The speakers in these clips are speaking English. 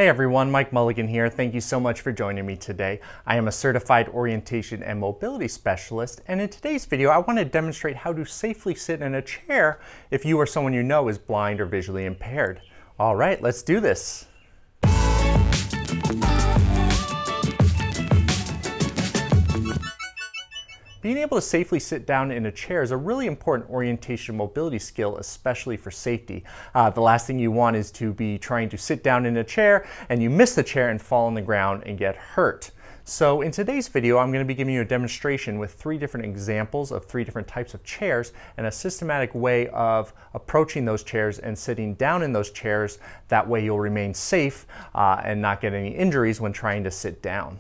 Hey everyone, Mike Mulligan here. Thank you so much for joining me today. I am a certified orientation and mobility specialist, and in today's video I want to demonstrate how to safely sit in a chair if you or someone you know is blind or visually impaired. All right, let's do this. Being able to safely sit down in a chair is a really important orientation mobility skill, especially for safety. The last thing you want is to be trying to sit down in a chair and you miss the chair and fall on the ground and get hurt. So in today's video, I'm going to be giving you a demonstration with 3 different examples of 3 different types of chairs and a systematic way of approaching those chairs and sitting down in those chairs. That way you'll remain safe and not get any injuries when trying to sit down.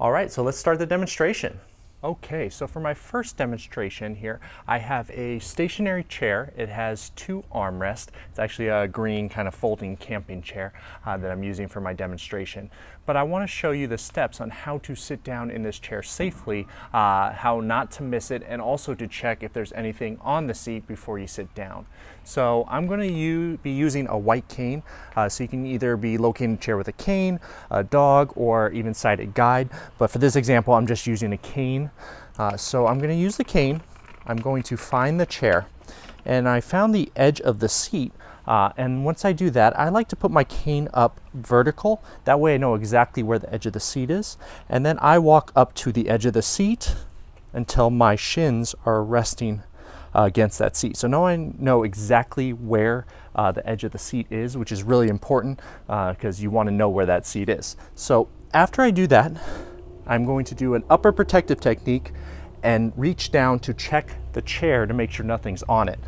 All right, so let's start the demonstration. Okay, so for my first demonstration here, I have a stationary chair. It has 2 armrests. It's actually a green kind of folding camping chair that I'm using for my demonstration. But I want to show you the steps on how to sit down in this chair safely, how not to miss it, and also to check if there's anything on the seat before you sit down. So I'm going to be using a white cane, so you can either be locating a chair with a cane, a dog, or even sighted guide. But for this example, I'm just using a cane. So I'm going to use the cane. I'm going to find the chair, and I found the edge of the seat. And once I do that, I like to put my cane up vertical. That way I know exactly where the edge of the seat is. And then I walk up to the edge of the seat until my shins are resting against that seat. So now I know exactly where the edge of the seat is, which is really important because you want to know where that seat is. So after I do that, I'm going to do an upper protective technique and reach down to check the chair to make sure nothing's on it.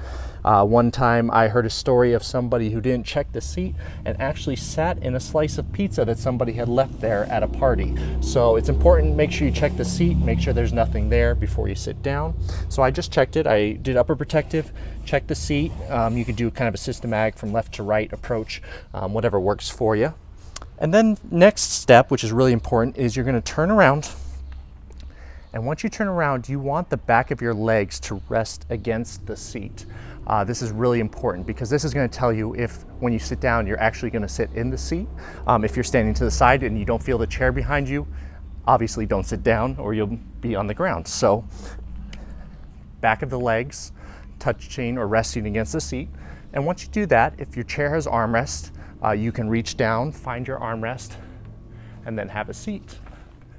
One time I heard a story of somebody who didn't check the seat and actually sat in a slice of pizza that somebody had left there at a party. So it's important, make sure you check the seat, make sure there's nothing there before you sit down. So I just checked it. I did upper protective, checked the seat. You could do kind of a systematic from left to right approach, whatever works for you. And then next step, which is really important, is you're going to turn around. And once you turn around, you want the back of your legs to rest against the seat. This is really important because this is going to tell you if when you sit down, you're actually going to sit in the seat. If you're standing to the side and you don't feel the chair behind you, obviously don't sit down or you'll be on the ground. So back of the legs touching or resting against the seat. And once you do that, if your chair has armrest, you can reach down, find your armrest, and then have a seat.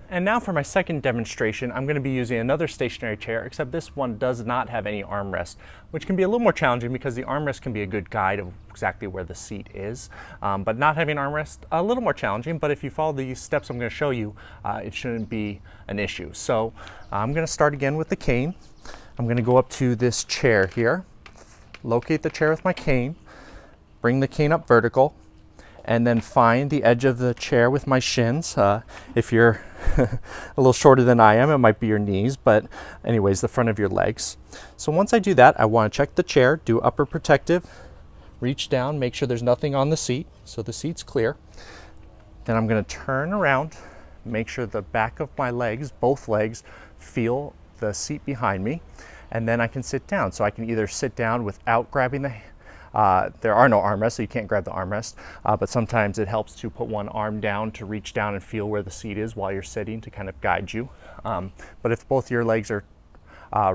And now for my second demonstration, I'm going to be using another stationary chair, except this one does not have any armrest, which can be a little more challenging because the armrest can be a good guide of exactly where the seat is. But not having armrest, a little more challenging, but if you follow these steps I'm going to show you, it shouldn't be an issue. So I'm going to start again with the cane. I'm going to go up to this chair here, locate the chair with my cane, bring the cane up vertical, and then find the edge of the chair with my shins. If you're a little shorter than I am, it might be your knees, but anyways, the front of your legs. So once I do that, I want to check the chair, do upper protective, reach down, make sure there's nothing on the seat, so the seat's clear. Then I'm going to turn around, make sure the back of my legs, both legs, feel the seat behind me, and then I can sit down. So I can either sit down without grabbing the there are no armrests, so you can't grab the armrest, but sometimes it helps to put one arm down to reach down and feel where the seat is while you're sitting to kind of guide you. But if both your legs are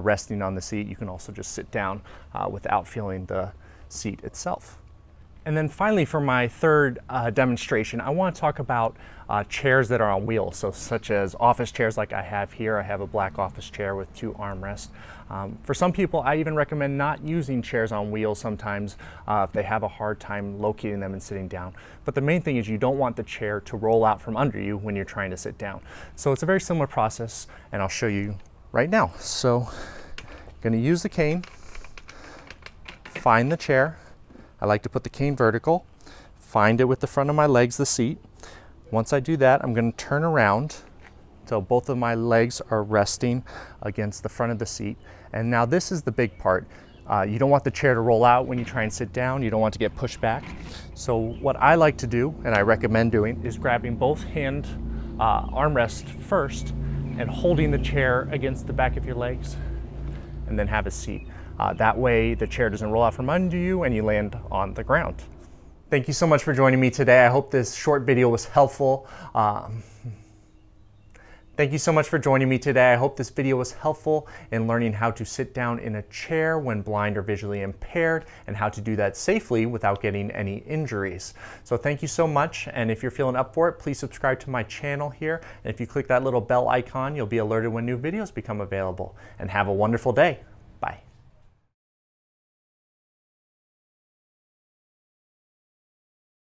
resting on the seat, you can also just sit down without feeling the seat itself. And then finally, for my third demonstration, I want to talk about chairs that are on wheels, so such as office chairs like I have here. I have a black office chair with 2 armrests. For some people, I even recommend not using chairs on wheels sometimes if they have a hard time locating them and sitting down. But the main thing is you don't want the chair to roll out from under you when you're trying to sit down. So it's a very similar process, and I'll show you right now. So I'm going to use the cane, find the chair. I like to put the cane vertical, find it with the front of my legs, the seat. Once I do that, I'm going to turn around until both of my legs are resting against the front of the seat. And now this is the big part. You don't want the chair to roll out when you try and sit down. You don't want to get pushed back. So what I like to do, and I recommend doing, is grabbing both hand armrests first and holding the chair against the back of your legs, and then have a seat. That way the chair doesn't roll out from under you and you land on the ground. Thank you so much for joining me today. I hope this short video was helpful. Thank you so much for joining me today. I hope this video was helpful in learning how to sit down in a chair when blind or visually impaired and how to do that safely without getting any injuries. So thank you so much, and if you're feeling up for it, please subscribe to my channel here. And if you click that little bell icon, you'll be alerted when new videos become available. And have a wonderful day. Bye.